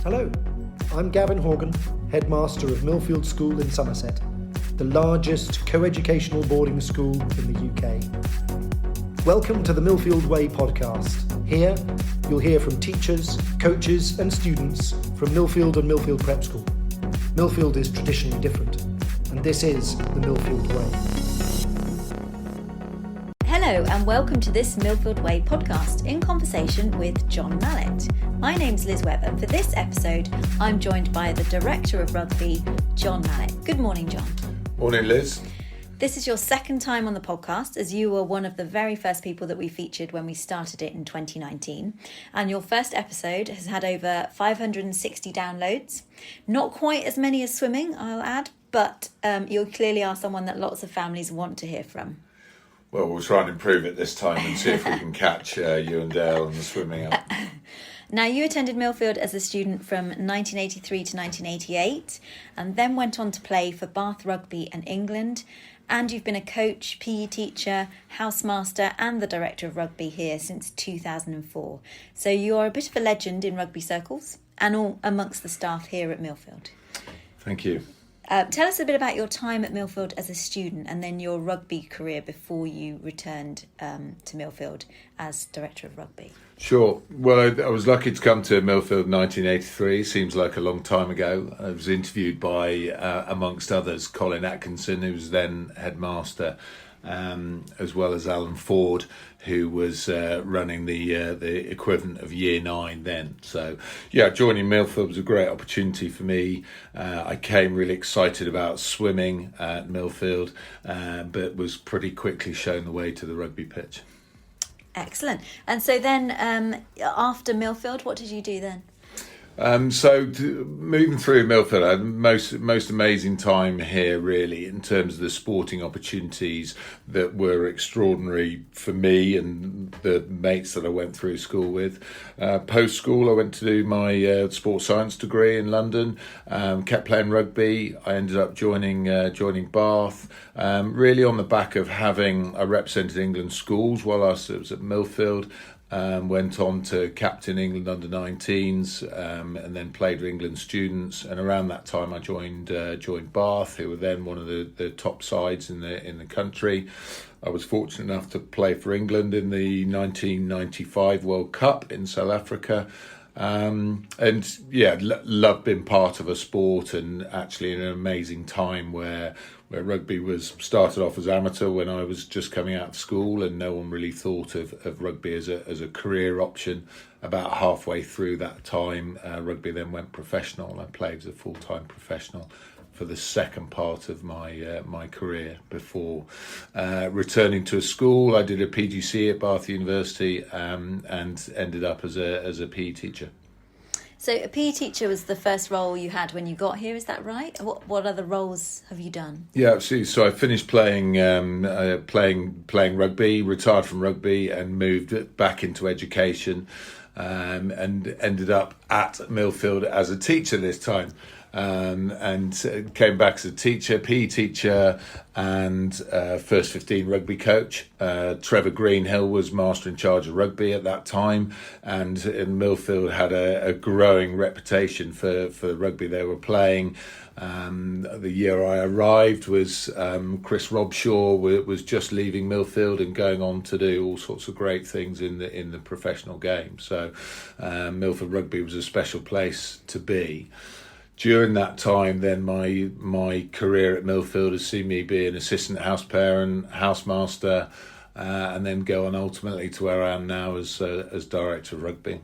Hello, I'm Gavin Horgan, Headmaster of Millfield School in Somerset, the largest co-educational boarding school in the UK. Welcome to the Millfield Way Podcast. Here, you'll hear from teachers, coaches and students from Millfield and Millfield Prep School. Millfield is traditionally different, and this is the Millfield Way. Hello and welcome to this Millfield Way podcast in conversation with John Mallett. My name's Liz Webb and for this episode I'm joined by the Director of Rugby, John Mallett. Good morning, John. Morning, Liz. This is your second time on the podcast, as you were one of the very first people that we featured when we started it in 2019. And your first episode has had over 560 downloads. Not quite as many as swimming, I'll add, but you clearly are someone that lots of families want to hear from. Well, we'll try and improve it this time and see if we can catch you and Dale and the swimming up. Now, you attended Millfield as a student from 1983 to 1988 and then went on to play for Bath Rugby and England. And you've been a coach, PE teacher, housemaster and the Director of Rugby here since 2004. So you're a bit of a legend in rugby circles and all amongst the staff here at Millfield. Thank you. Tell us a bit about your time at Millfield as a student and then your rugby career before you returned to Millfield as Director of Rugby. Sure. Well, I was lucky to come to Millfield in 1983. Seems like a long time ago. I was interviewed by, amongst others, Colin Atkinson, who was then headmaster, as well as Alan Ford, who was running the equivalent of Year 9 then. So, yeah, joining Millfield was a great opportunity for me. I came really excited about swimming at Millfield, but was pretty quickly shown the way to the rugby pitch. Excellent. And so then after Millfield, what did you do then? Moving through Millfield, I had most amazing time here, really, in terms of the sporting opportunities that were extraordinary for me and the mates that I went through school with. Post school, I went to do my sports science degree in London. Kept playing rugby. I ended up joining Bath. Really on the back of I represented England schools while I was at Millfield. Went on to captain England under-19s and then played with England students. And around that time, I joined Bath, who were then one of the top sides in the country. I was fortunate enough to play for England in the 1995 World Cup in South Africa. Loved being part of a sport and actually in an amazing time where rugby was started off as amateur when I was just coming out of school and no one really thought of rugby as a career option. About halfway through that time, rugby then went professional and I played as a full-time professional for the second part of my career before returning to a school. I did a PGC at Bath University and ended up as a PE teacher. So a PE teacher was the first role you had when you got here, is that right? What other roles have you done? Yeah, absolutely. So I finished playing rugby, retired from rugby and moved back into education and ended up at Millfield as a teacher this time. And came back as a teacher, PE teacher and first 15 rugby coach. Trevor Greenhill was master in charge of rugby at that time, and Millfield had a growing reputation for the rugby they were playing. The year I arrived was Chris Robshaw was just leaving Millfield and going on to do all sorts of great things in the professional game. So Millfield Rugby was a special place to be. During that time, then my career at Millfield has seen me be an assistant house parent, housemaster, and then go on ultimately to where I am now as Director of Rugby.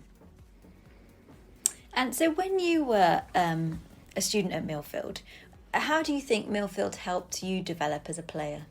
And so when you were a student at Millfield, how do you think Millfield helped you develop as a player?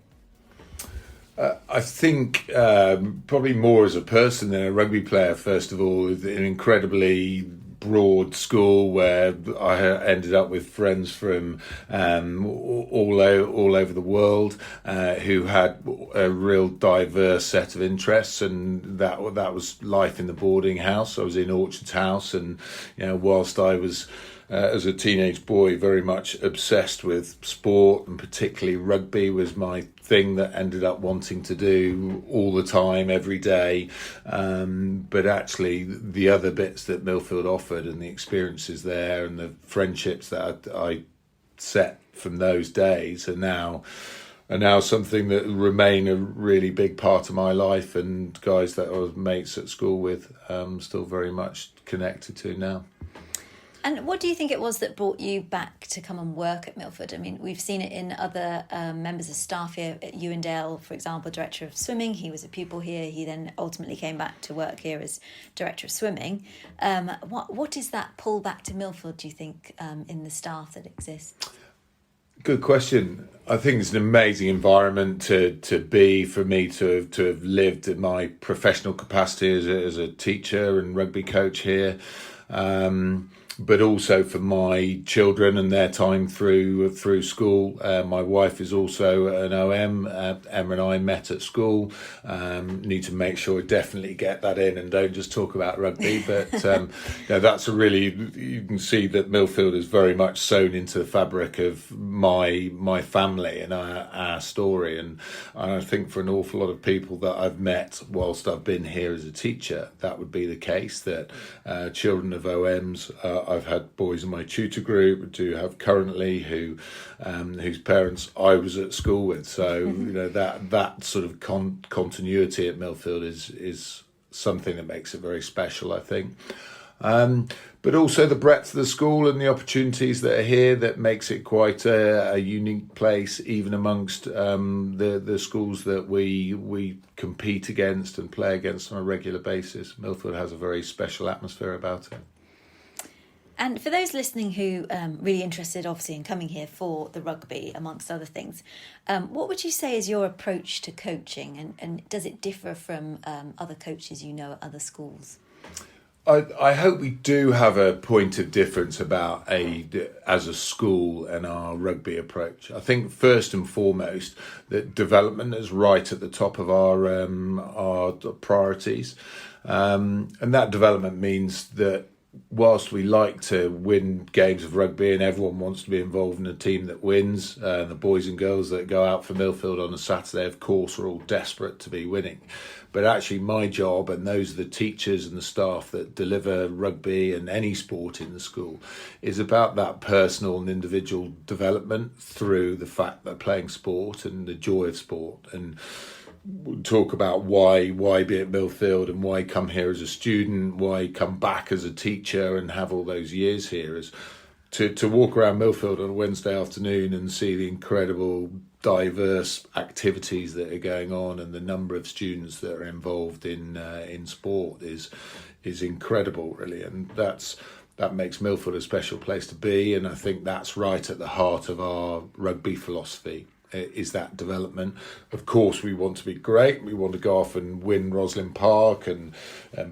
I think probably more as a person than a rugby player, first of all. An incredibly broad school where I ended up with friends from all over the world who had a real diverse set of interests, and that was life in the boarding house. I was in Orchards House, and whilst I was as a teenage boy very much obsessed with sport, and particularly rugby was my thing that ended up wanting to do all the time, every day. But actually the other bits that Millfield offered and the experiences there and the friendships that I set from those days are now something that remain a really big part of my life, and guys that I was mates at school with, still very much connected to now. And what do you think it was that brought you back to come and work at Millfield? I mean, we've seen it in other members of staff here. At Dale, for example, Director of Swimming, he was a pupil here. He then ultimately came back to work here as Director of Swimming. What is that pull back to Millfield, do you think, in the staff that exists? Good question. I think it's an amazing environment to be, for me to have lived in my professional capacity as a teacher and rugby coach here. But also for my children and their time through school. My wife is also an OM. Emma and I met at school. Need to make sure I definitely get that in and don't just talk about rugby. But that's you can see that Millfield is very much sewn into the fabric of my family and our story. And I think for an awful lot of people that I've met whilst I've been here as a teacher, that would be the case, that children of OMs, I've had boys in my tutor group, do have currently, whose parents I was at school with. So that sort of continuity at Millfield is something that makes it very special, I think. But also the breadth of the school and the opportunities that are here, that makes it quite a unique place, even amongst the schools that we compete against and play against on a regular basis. Millfield has a very special atmosphere about it. And for those listening who really interested, obviously, in coming here for the rugby, amongst other things, what would you say is your approach to coaching, and does it differ from other coaches you know at other schools? I hope we do have a point of difference as a school and our rugby approach. I think first and foremost that development is right at the top of our priorities, and that development means that whilst we like to win games of rugby and everyone wants to be involved in a team that wins, the boys and girls that go out for Millfield on a Saturday, of course, are all desperate to be winning. But actually my job, and those are the teachers and the staff that deliver rugby and any sport in the school, is about that personal and individual development through the fact that playing sport and the joy of sport. And we'll talk about why be at Millfield and why come here as a student, why come back as a teacher and have all those years here, is to walk around Millfield on a Wednesday afternoon and see the incredible diverse activities that are going on and the number of students that are involved in sport is incredible, really. And that makes Millfield a special place to be, and I think that's right at the heart of our rugby philosophy, is that development. Of course, we want to be great. We want to go off and win Roslyn Park and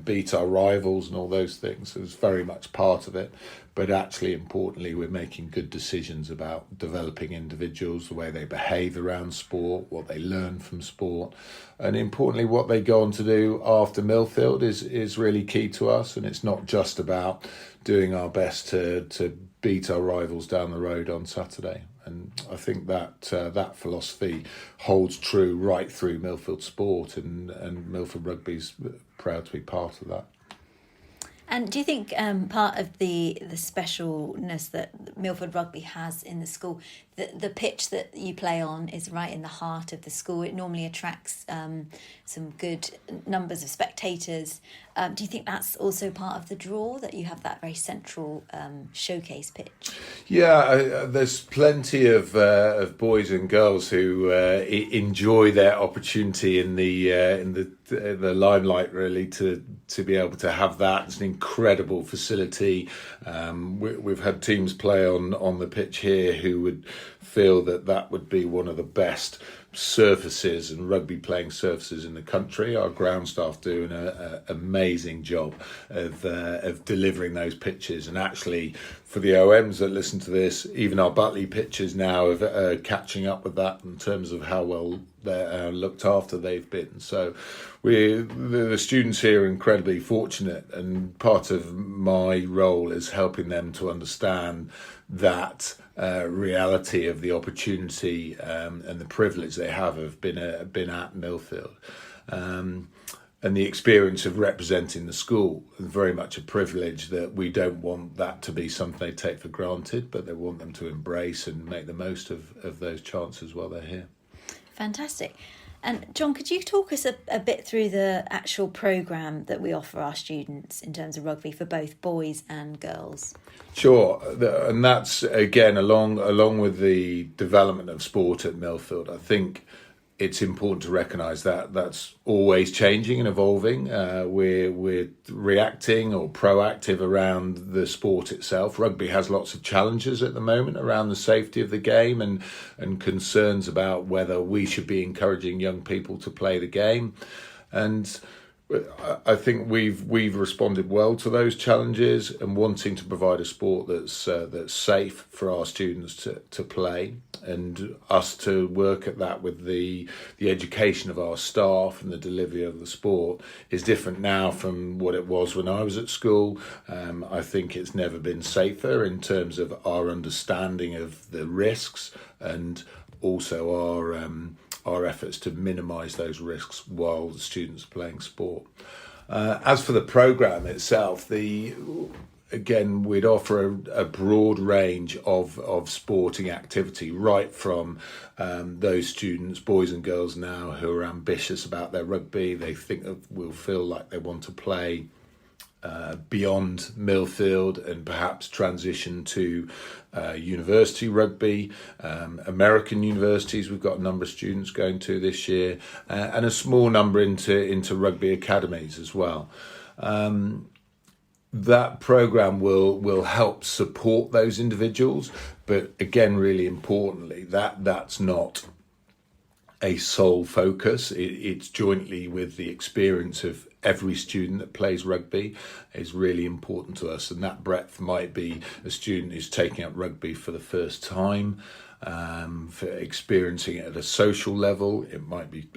beat our rivals and all those things. So it's very much part of it. But actually, importantly, we're making good decisions about developing individuals, the way they behave around sport, what they learn from sport. And importantly, what they go on to do after Millfield is really key to us. And it's not just about doing our best to beat our rivals down the road on Saturday. And I think that philosophy holds true right through Millfield sport, and Millfield Rugby's proud to be part of that. And do you think part of the specialness that Millfield Rugby has in the school, the pitch that you play on is right in the heart of the school? It normally attracts some good numbers of spectators. Do you think that's also part of the draw, that you have that very central showcase pitch? Yeah, there's plenty of boys and girls who enjoy their opportunity in the limelight, really, to be able to have that. It's an incredible facility. We've had teams play on the pitch here who would feel that would be one of the best surfaces and rugby playing surfaces in the country. Our ground staff do an amazing job of delivering those pitches, and actually for the OMs that listen to this, even our Butley pitches now are catching up with that in terms of how well looked after they've been. So the students here are incredibly fortunate, and part of my role is helping them to understand that reality of the opportunity and the privilege they have of been at Millfield. And the experience of representing the school is very much a privilege that we don't want that to be something they take for granted, but they want them to embrace and make the most of those chances while they're here. Fantastic. And John, could you talk us a bit through the actual programme that we offer our students in terms of rugby for both boys and girls? Sure, and that's again along with the development of sport at Millfield. I think it's important to recognise that that's always changing and evolving. We're reacting or proactive around the sport itself. Rugby has lots of challenges at the moment around the safety of the game and concerns about whether we should be encouraging young people to play the game. And I think we've responded well to those challenges and wanting to provide a sport that's safe for our students to play, and us to work at that with the education of our staff and the delivery of the sport is different now from what it was when I was at school. I think it's never been safer in terms of our understanding of the risks and also our efforts to minimise those risks while the students are playing sport. As for the programme itself, again, we'd offer a broad range of sporting activity, right from those students, boys and girls now, who are ambitious about their rugby. They think will feel like they want to play beyond Millfield and perhaps transition to university rugby, American universities. We've got a number of students going to this year, and a small number into rugby academies as well. That programme will help support those individuals, but again, really importantly, that's not a sole focus. It's jointly with the experience of every student that plays rugby is really important to us, and that breadth might be a student who's taking up rugby for the first time, for experiencing it at a social level. It might be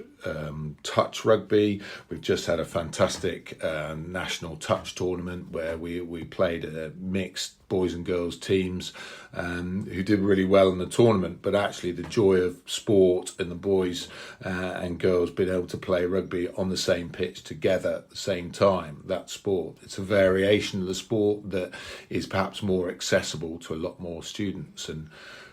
touch rugby. We've just had a fantastic national touch tournament where we played a mixed boys and girls teams who did really well in the tournament, but actually the joy of sport and the boys and girls being able to play rugby on the same pitch together at the same time, that sport, it's a variation of the sport that is perhaps more accessible to a lot more students. And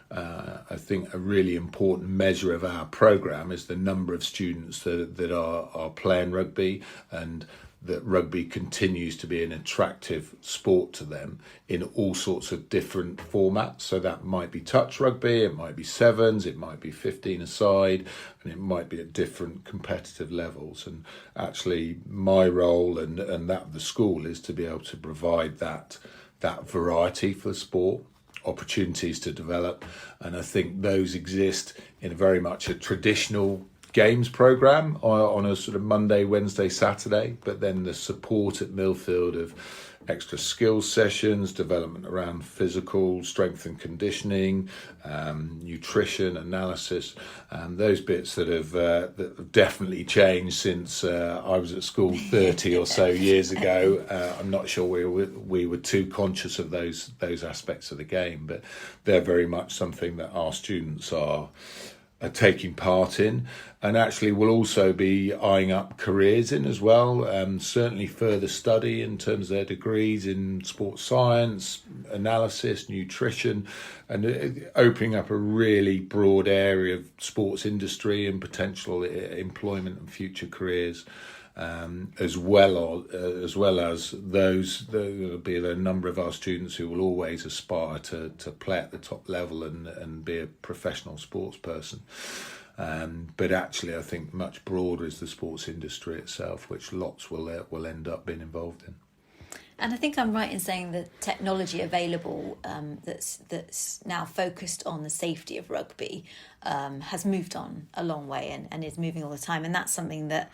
I think a really important measure of our programme is the number of students that are playing rugby, and that rugby continues to be an attractive sport to them in all sorts of different formats. So that might be touch rugby, it might be sevens, it might be 15-a-side, and it might be at different competitive levels. And actually my role and that of the school is to be able to provide that variety for the sport, opportunities to develop, and I think those exist in very much a traditional games programme on a sort of Monday, Wednesday, Saturday, but then the support at Millfield of extra skills sessions, development around physical strength and conditioning, nutrition, analysis, those bits that have definitely changed since I was at school 30 or so years ago. I'm not sure we were too conscious of those aspects of the game, but they're very much something that our students are taking part in, and actually will also be eyeing up careers in as well. Certainly further study in terms of their degrees in sports science, analysis, nutrition, and opening up a really broad area of sports industry and potential employment and future careers. As well as those, there'll be a number of our students who will always aspire to play at the top level and be a professional sports person. But actually, I think much broader is the sports industry itself, which lots will end up being involved in. And I think I'm right in saying that technology available that's now focused on the safety of rugby has moved on a long way and is moving all the time. And that's something that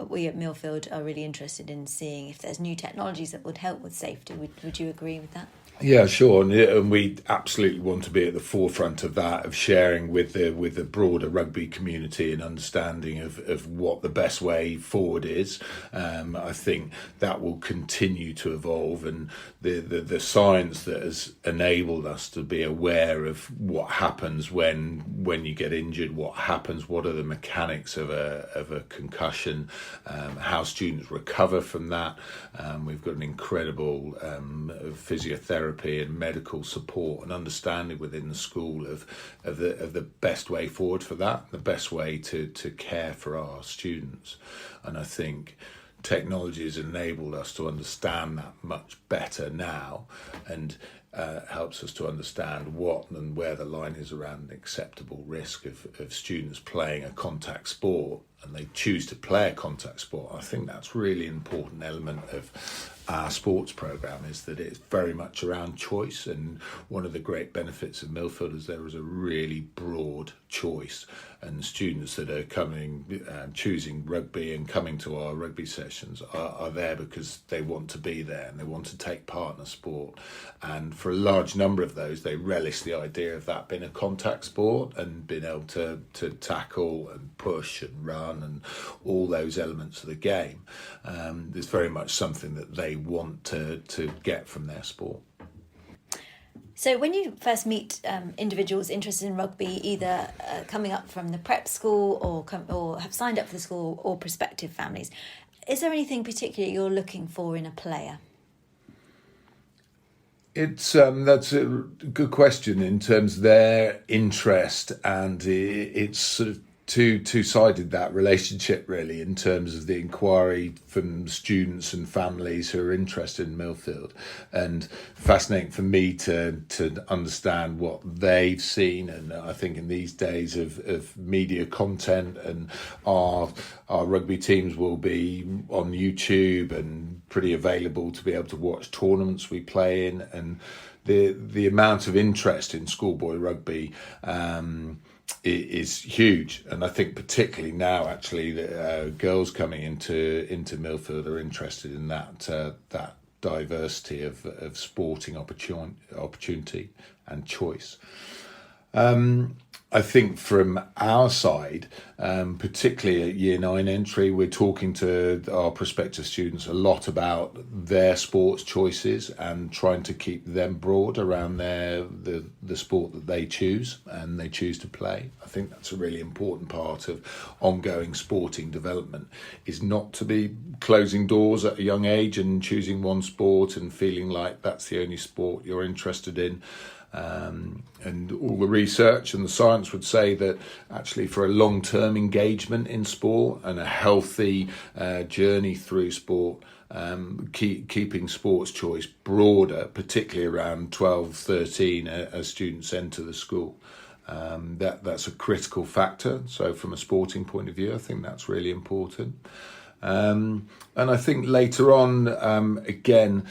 we at Millfield are really interested in seeing if there's new technologies that would help with safety. Would you agree with that? Yeah, sure, and we absolutely want to be at the forefront of that, of sharing with the broader rugby community and understanding of what the best way forward is. I think that will continue to evolve, and the science that has enabled us to be aware of what happens when you get injured, what happens, what are the mechanics of a concussion, how students recover from that. We've got an incredible physiotherapy and medical support and understanding within the school of the best way forward for that, the best way to care for our students. And I think technology has enabled us to understand that much better now, and helps us to understand what and where the line is around an acceptable risk of students playing a contact sport, and they choose to play a contact sport. I think that's really important element of our sports programme, is that it's very much around choice, and one of the great benefits of Millfield is there is a really broad choice, and students that are coming, choosing rugby and coming to our rugby sessions are there because they want to be there and they want to take part in a sport. And for a large number of those, they relish the idea of that being a contact sport and being able to tackle and push and run and all those elements of the game. It's very much something that they want to get from their sport. So when you first meet individuals interested in rugby, either coming up from the prep school or have signed up for the school, or prospective families, is there anything particular you're looking for in a player? It's that's a good question in terms of their interest, and it's sort of two-sided, that relationship really, in terms of the inquiry from students and families who are interested in Millfield, and fascinating for me to understand what they've seen. And I think in these days of media content, and our rugby teams will be on YouTube and pretty available to be able to watch tournaments we play in, and the amount of interest in schoolboy rugby is huge. And I think particularly now, actually, girls coming into Millfield are interested in that diversity of sporting opportunity and choice. I think from our side, particularly at Year 9 entry, we're talking to our prospective students a lot about their sports choices and trying to keep them broad around the sport that they choose and they choose to play. I think that's a really important part of ongoing sporting development, is not to be closing doors at a young age and choosing one sport and feeling like that's the only sport you're interested in. And all the research and the science would say that actually for a long-term engagement in sport and a healthy journey through sport, keeping sports choice broader, particularly around 12, 13 as students enter the school, that's a critical factor. So from a sporting point of view, I think that's really important. And I think later on, again,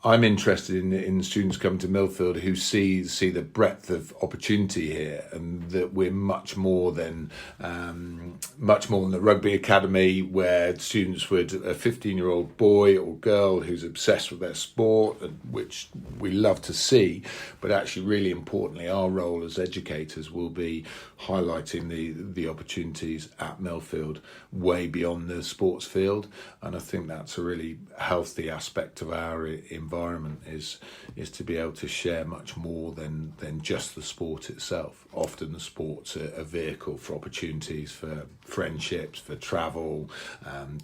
I'm interested in students coming to Millfield who see the breadth of opportunity here, and that we're much more than the rugby academy, where students would, a 15-year-old boy or girl who's obsessed with their sport, and which we love to see, but actually really importantly, our role as educators will be highlighting the opportunities at Millfield way beyond the sports field. And I think that's a really healthy aspect of our environment, is to be able to share much more than just the sport itself. Often the sport's a vehicle for opportunities, for friendships, for travel,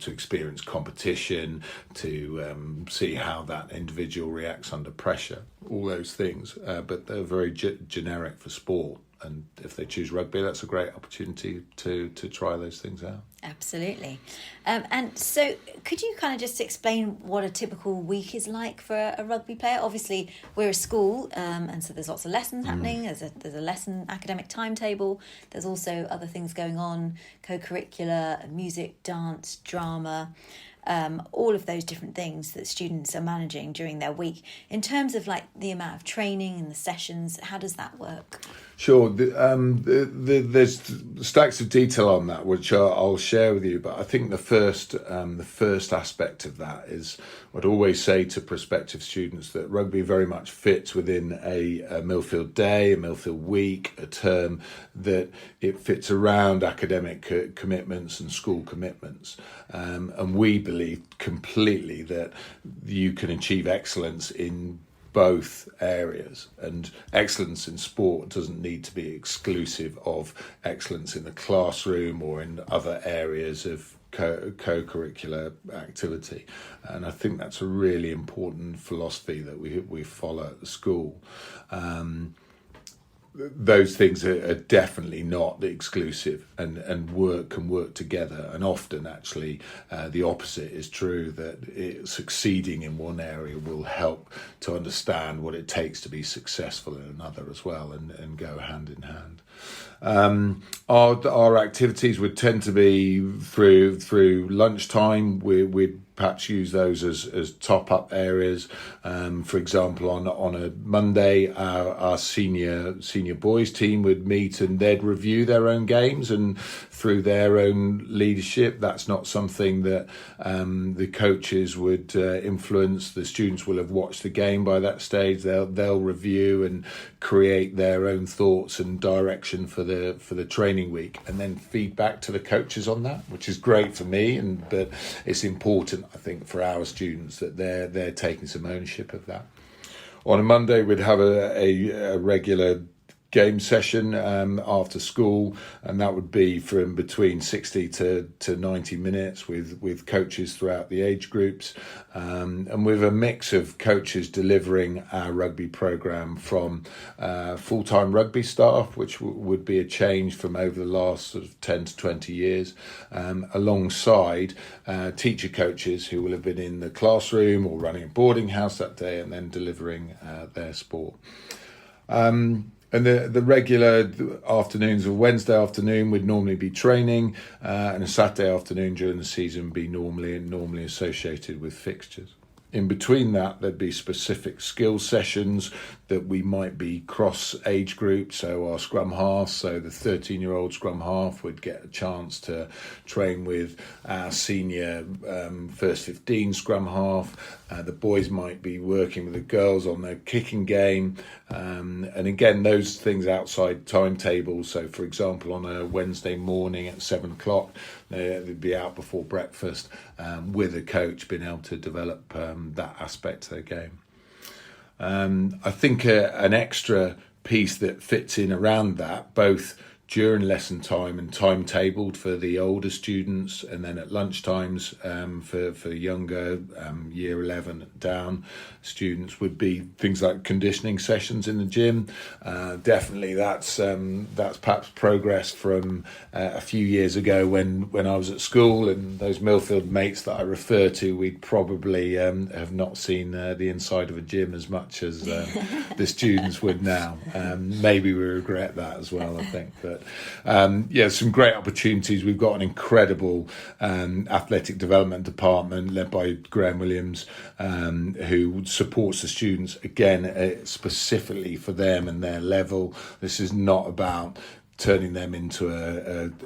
to experience competition, to see how that individual reacts under pressure, all those things, but they're very generic for sport. And if they choose rugby, that's a great opportunity to try those things out. Absolutely. And so could you kind of just explain what a typical week is like for a rugby player? Obviously, we're a school, and so there's lots of lessons happening. There's a lesson academic timetable. There's also other things going on, co-curricular, music, dance, drama. all of those different things that students are managing during their week. In terms of like the amount of training and the sessions, how does that work? Sure. There's stacks of detail on that, which I'll share with you. But I think the first aspect of that is I'd always say to prospective students that rugby very much fits within a Millfield day, a Millfield week, a term, that it fits around academic commitments and school commitments. And we believe completely that you can achieve excellence in both areas, and excellence in sport doesn't need to be exclusive of excellence in the classroom or in other areas of co-curricular activity. And I think that's a really important philosophy that we follow at the school. Those things are definitely not exclusive, and can work together. And often, actually, the opposite is true, that succeeding in one area will help to understand what it takes to be successful in another as well, and go hand in hand. Our activities would tend to be through lunchtime. We'd perhaps use those as top-up areas. For example, on a Monday, our senior boys team would meet and they'd review their own games, and through their own leadership, that's not something that the coaches would influence. The students will have watched the game by that stage. They'll review and create their own thoughts and direction for the training week, and then feed back to the coaches on that, which is great for me, but it's important, I think, for our students that they're taking some ownership of that. On a Monday, we'd have a regular game session after school, and that would be from between 60 to 90 minutes with coaches throughout the age groups, and with a mix of coaches delivering our rugby programme from full-time rugby staff, which would be a change from over the last sort of 10 to 20 years, alongside teacher coaches who will have been in the classroom or running a boarding house that day and then delivering their sport. And the regular afternoons of Wednesday afternoon would normally be training, and a Saturday afternoon during the season would be normally associated with fixtures. In between that, there'd be specific skill sessions that we might be cross age group. So our scrum half, so the 13-year-old scrum half would get a chance to train with our senior first 15 scrum half. The boys might be working with the girls on their kicking game. And again, those things outside timetables. So for example, on a Wednesday morning at 7 o'clock, they'd be out before breakfast with a coach, being able to develop that aspect of their game. I think an extra piece that fits in around that, both during lesson time and timetabled for the older students, and then at lunchtimes for younger year 11 down students, would be things like conditioning sessions in the gym. Definitely that's perhaps progress from a few years ago when I was at school, and those Millfield mates that I refer to, we'd probably have not seen the inside of a gym as much as the students would now. Maybe we regret that as well, I think. But some great opportunities. We've got an incredible athletic development department led by Graham Williams, who supports the students, again, specifically for them and their level. This is not about turning them into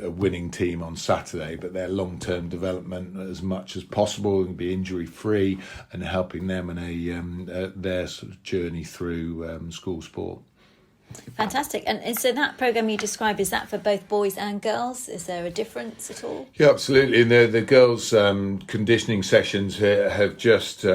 a winning team on Saturday, but their long-term development as much as possible, and be injury-free, and helping them in their sort of journey through school sport. Fantastic. And so that programme you describe, is that for both boys and girls? Is there a difference at all? Yeah, absolutely. And the girls' conditioning sessions have just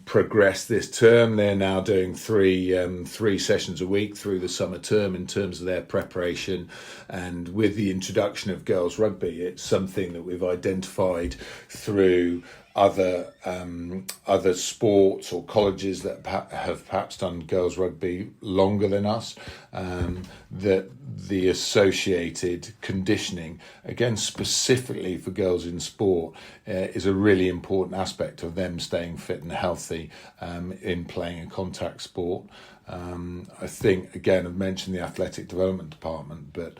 progressed this term. They're now doing three sessions a week through the summer term in terms of their preparation. And with the introduction of girls' rugby, it's something that we've identified through other sports or colleges that have perhaps done girls rugby longer than us, that the associated conditioning, again specifically for girls in sport, is a really important aspect of them staying fit and healthy in playing a contact sport. I think, again, I've mentioned the athletic development department, but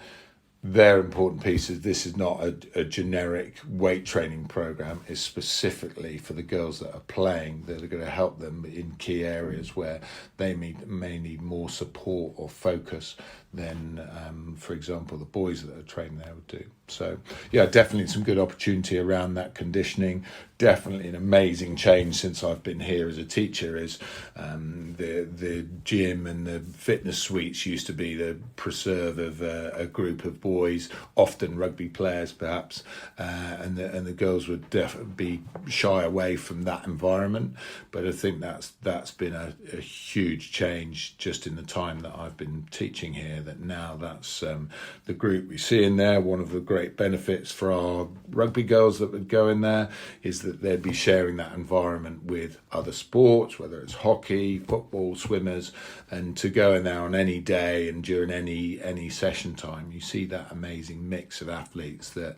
their important piece is this is not a generic weight training program. It's specifically for the girls that are playing, that are going to help them in key areas where they may need more support or focus than, for example, the boys that are trained there would do. So, yeah, definitely some good opportunity around that conditioning. Definitely an amazing change since I've been here as a teacher is the gym and the fitness suites used to be the preserve of a group of boys, often rugby players perhaps, and the girls would definitely be shy away from that environment. But I think that's been a huge change just in the time that I've been teaching here, that now that's the group we see in there. One of the great benefits for our rugby girls that would go in there is that they'd be sharing that environment with other sports, whether it's hockey, football, swimmers, and to go in there on any day and during any session time, you see that amazing mix of athletes that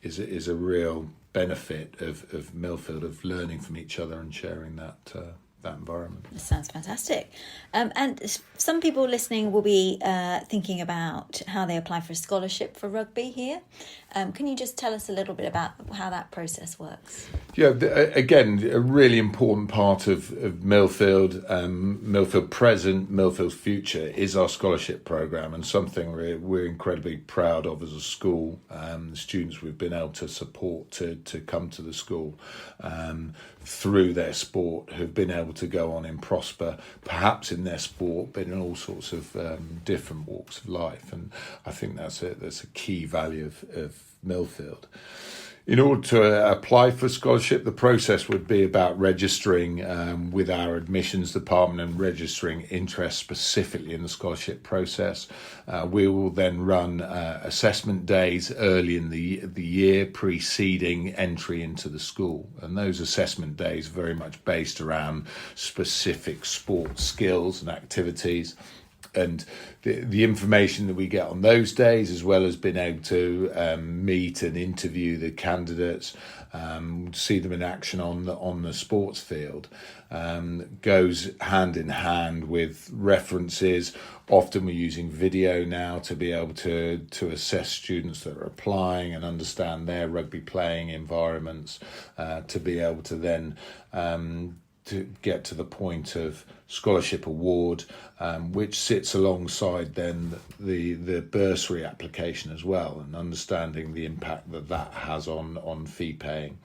is a real benefit of Millfield, of learning from each other and sharing that environment. That sounds fantastic. And some people listening will be thinking about how they apply for a scholarship for rugby here. Can you just tell us a little bit about how that process works? Yeah, again, a really important part of Millfield, Millfield present, Millfield's future is our scholarship programme, and something we're incredibly proud of as a school. The students we've been able to support to come to the school through their sport have been able to go on and prosper, perhaps in their sport, but in all sorts of different walks of life. And I think that's a key value of Millfield. In order to apply for a scholarship, the process would be about registering with our admissions department and registering interest specifically in the scholarship process. We will then run assessment days early in the year preceding entry into the school. And those assessment days are very much based around specific sports skills and activities. And the information that we get on those days, as well as being able to meet and interview the candidates, see them in action on the sports field, goes hand in hand with references. Often we're using video now to be able to assess students that are applying and understand their rugby playing environments, to be able to then to get to the point of scholarship award, which sits alongside then the bursary application as well, and understanding the impact that has on fee paying.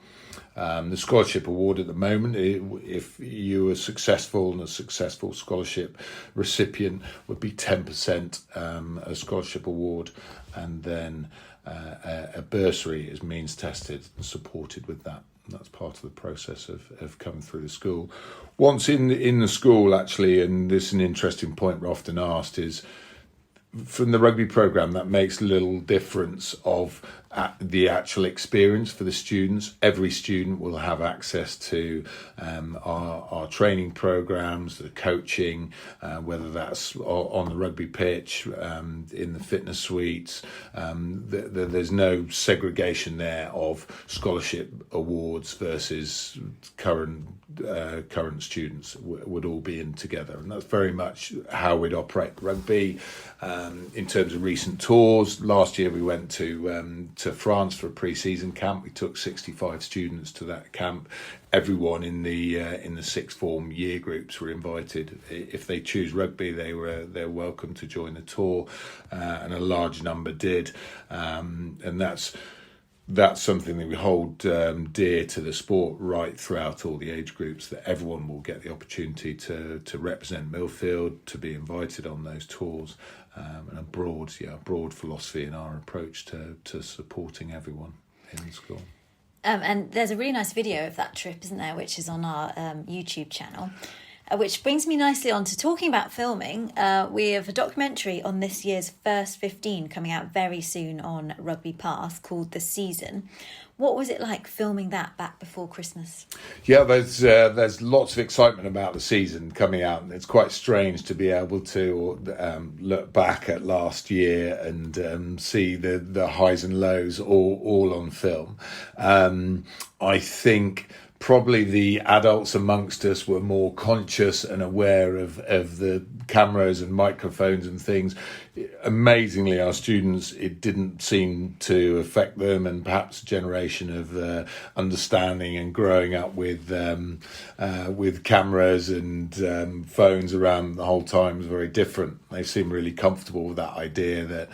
The scholarship award at the moment, if you were successful and a successful scholarship recipient, would be 10% a scholarship award, and then a bursary is means tested and supported with that. That's part of the process of coming through the school. Once in the school, actually, and this is an interesting point we're often asked, is from the rugby programme, that makes little difference of the actual experience for the students. Every student will have access to our training programmes, the coaching, whether that's on the rugby pitch, in the fitness suites. There's no segregation there of scholarship awards versus current students would all be in together, and that's very much how we'd operate rugby. In terms of recent tours, last year we went to France for a pre-season camp. We took 65 students to that camp. Everyone in the sixth form year groups were invited. If they choose rugby, they're welcome to join the tour, and a large number did, and that's something that we hold dear to the sport right throughout all the age groups, that everyone will get the opportunity to represent Millfield, to be invited on those tours, and a broad philosophy in our approach to supporting everyone in the school. And there's a really nice video of that trip, isn't there, which is on our YouTube channel. Which brings me nicely on to talking about filming. We have a documentary on this year's First 15 coming out very soon on RugbyPass called The Season. What was it like filming that back before Christmas? Yeah, there's lots of excitement about the season coming out, and it's quite strange to be able to look back at last year and see the highs and lows all on film. I think probably the adults amongst us were more conscious and aware of the cameras and microphones and things amazingly, our students, it didn't seem to affect them, and perhaps a generation of understanding and growing up with cameras and phones around the whole time was very different. They seemed really comfortable with that idea. That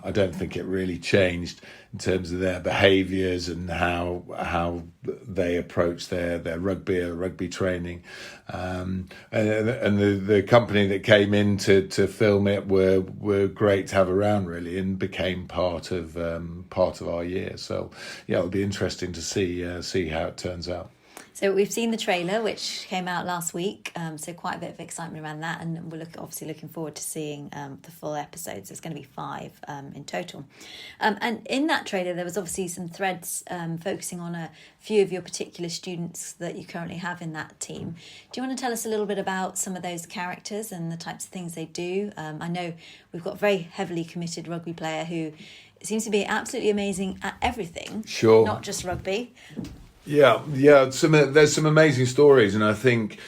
I don't think it really changed in terms of their behaviours and how they approach their rugby training. And the company that came in to film it were great to have around, really, and became part of our year. So yeah, it'll be interesting to see how it turns out. So we've seen the trailer, which came out last week, so quite a bit of excitement around that, and we're obviously looking forward to seeing the full episodes. There's going to be 5 in total. And in that trailer, there was obviously some threads focusing on a few of your particular students that you currently have in that team. Do you want to tell us a little bit about some of those characters and the types of things they do? I know we've got a very heavily committed rugby player who seems to be absolutely amazing at everything, sure, not just rugby. Yeah. There's some amazing stories, and I think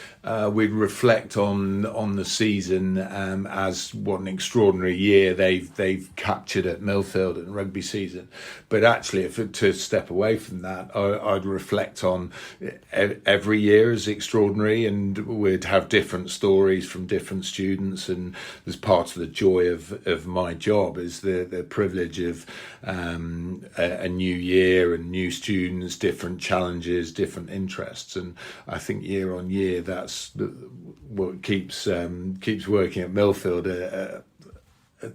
we'd reflect on the season as what an extraordinary year they've captured at Millfield and rugby season. But actually, to step away from that, I'd reflect on every year as extraordinary, and we'd have different stories from different students. And as part of the joy of my job is the privilege of a new year and new students, different challenges, different interests. And I think year on year, that's what keeps working at Millfield.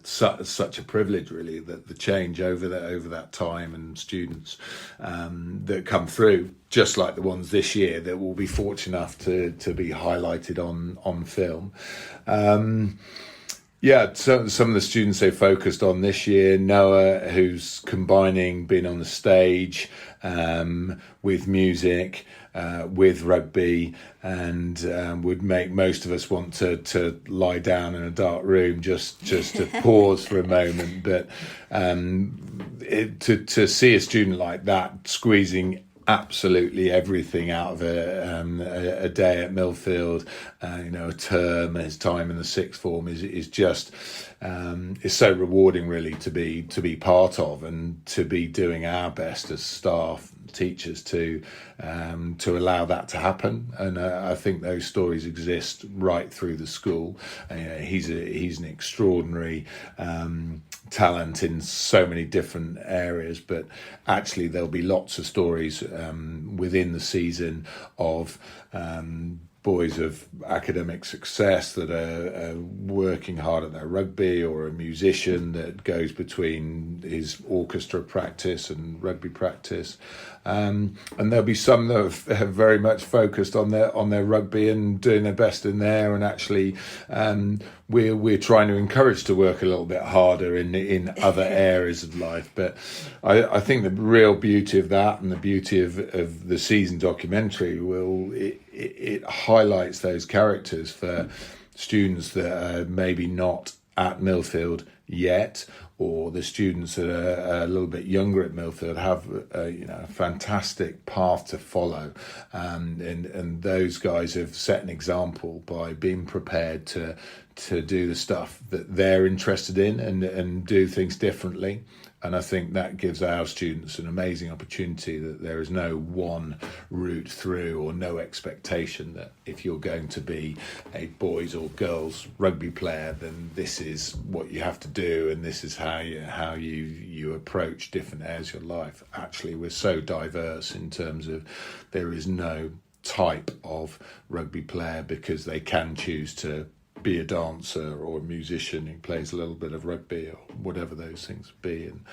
Such a privilege, really, that the change over that time, and students that come through, just like the ones this year that will be fortunate enough to be highlighted on film. So some of the students they focused on this year, Noah, who's combining being on the stage with music, with rugby, and would make most of us want to lie down in a dark room just to pause for a moment. But to see a student like that squeezing absolutely everything out of a day at Millfield, a term, his time in the sixth form is just is so rewarding, really, to be part of, and to be doing our best as staff, teachers, to allow that to happen. And I think those stories exist right through the school. He's an extraordinary talent in so many different areas, but actually there'll be lots of stories within the season of boys of academic success that are working hard at their rugby, or a musician that goes between his orchestra practice and rugby practice. And there'll be some that have very much focused on their rugby and doing their best in there. And actually, we're trying to encourage to work a little bit harder in other areas of life. But I think the real beauty of that, and the beauty of the season documentary, it highlights those characters for students that are maybe not at Millfield yet, or the students that are a little bit younger at Millfield have a fantastic path to follow, and those guys have set an example by being prepared to do the stuff that they're interested in and do things differently. And I think that gives our students an amazing opportunity, that there is no one route through, or no expectation that if you're going to be a boys or girls rugby player, then this is what you have to do, and this is how you approach different areas of your life. Actually, we're so diverse in terms of there is no type of rugby player, because they can choose to be a dancer or a musician who plays a little bit of rugby, or whatever those things be. And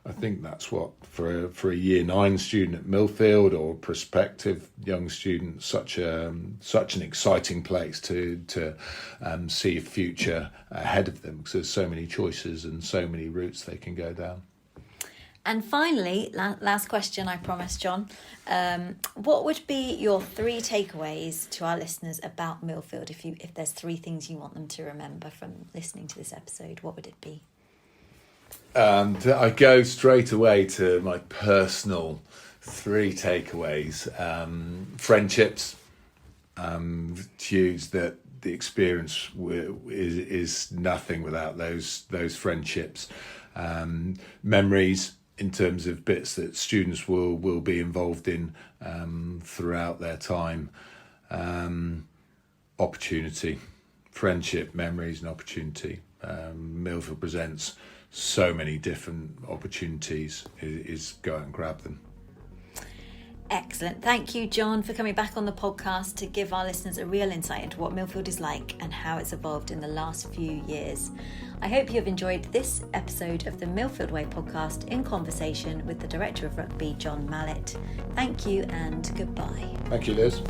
I think that's what, for a year 9 student at Millfield, or prospective young student, such an exciting place to see a future ahead of them, because there's so many choices and so many routes they can go down. And finally, last question, I promise, John. What would be your 3 takeaways to our listeners about Millfield? If there's 3 things you want them to remember from listening to this episode, what would it be? I go straight away to my personal 3 takeaways. Friendships, huge, that the experience is nothing without those friendships, memories in terms of bits that students will be involved in throughout their time, opportunity, friendship, memories and opportunity. Millfield presents so many different opportunities, is go out and grab them. Excellent. Thank you, John, for coming back on the podcast to give our listeners a real insight into what Millfield is like and how it's evolved in the last few years. I hope you have enjoyed this episode of the Millfield Way Podcast in conversation with the Director of Rugby, John Mallett. Thank you and goodbye. Thank you, Liz.